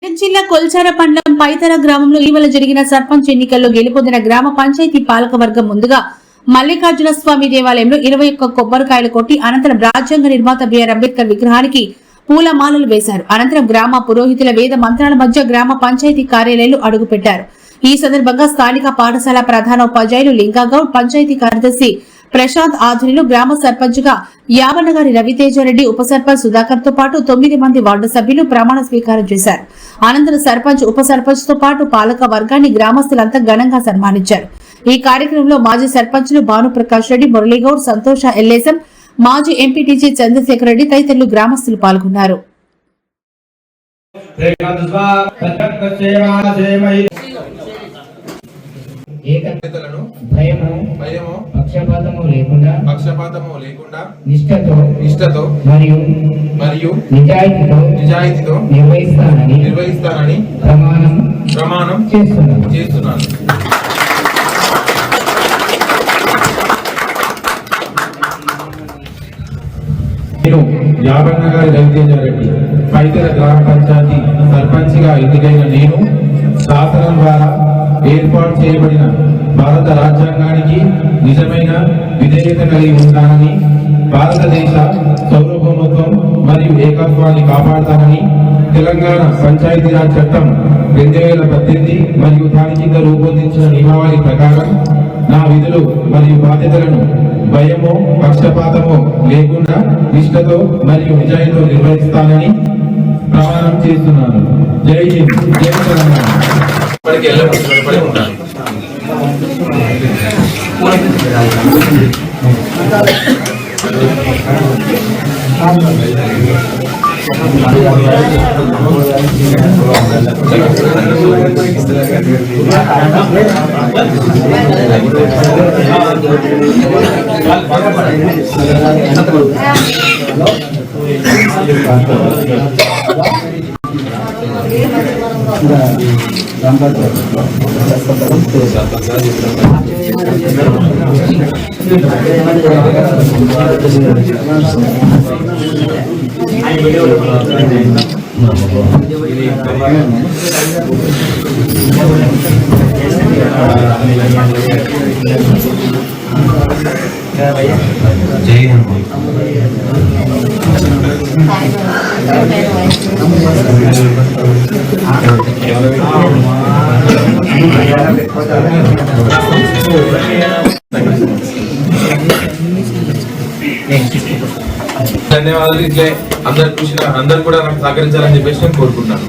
జిల్లా కొల్చార మండలం పైతర గ్రామంలో ఇటీవల జరిగిన సర్పంచ్ ఎన్నికల్లో గెలుపొందిన గ్రామ పంచాయతీ పాలకవర్గం ముందుగా మల్లికార్జున స్వామి దేవాలయంలో 21 కొబ్బరికాయలు కొట్టి అనంతరం రాజ్యాంగ నిర్మాత బిఆర్ అంబేద్కర్ విగ్రహానికి పూలమాలలు వేశారు. అనంతరం గ్రామ పురోహితుల వేద మంత్రాల మధ్య గ్రామ పంచాయతీ కార్యాలయాలు అడుగుపెట్టారు. ఈ సందర్భంగా స్థానిక పాఠశాల ప్రధానోపాధ్యాయులు లింగాగౌడ్, పంచాయతీ కార్యదర్శి ప్రశాంత్ ఆధ్వర్యంలో గ్రామ సర్పంచ్ గా యావన్నగారి రవితేజారెడ్డి, ఉప సర్పంచ్ సుధాకర్ తో పాటు 9 మంది వార్డు సభ్యులు ప్రమాణ స్వీకారం చేశారు. అనంతరం సర్పంచ్, ఉప సర్పంచ్ తో పాటు పాలక వర్గాన్ని గ్రామస్తులంతా ఘనంగా సన్మానించారు. ఈ కార్యక్రమంలో మాజీ సర్పంచ్లు భానుప్రకాష్ రెడ్డి, మురళీగౌడ్, సంతోష ఎల్లేశం, మాజీ ఎంపీటీసీ చంద్రశేఖర్ రెడ్డి తదితరులు గ్రామస్తులు పాల్గొన్నారు. భయము పక్షపాతము లేకుండా నిష్ఠతో మరియు నిజాయితీతో నిర్వహిస్తానని ప్రమాణం చేస్తున్నాను. నేను యావన్నగారి రవితేజారెడ్డి పైతర గ్రామ పంచాయతీ సర్పంచ్ గా ఎన్నికైన నేను శాసనం ద్వారా ఏర్పాటు చేయబడిన భారత రాజ్యాంగానికి నిజమైన విధేయత కలిగి ఉంటానని, భారతదేశ సార్వభౌమత్వం మరియు ఏకత్వాన్ని కాపాడుతానని, తెలంగాణ పంచాయతీరాజ్ చట్టం 2018 మరియు దాని కింద రూపొందించిన నియమావళి ప్రకారం నా విధులు మరియు బాధ్యతలను భయమో పక్షపాతమో లేకుండా నిష్ఠతో మరియు నిజాయితీతో నిర్వహిస్తానని ప్రమాణం చేస్తున్నాను. జై హింద్, జై తెలంగాణ. జై హింద్. ధన్యవాదాలు. ఇట్లే అందరు కూడా నాకు సహకరించాలని చెప్పేసి నేను కోరుకుంటున్నాను.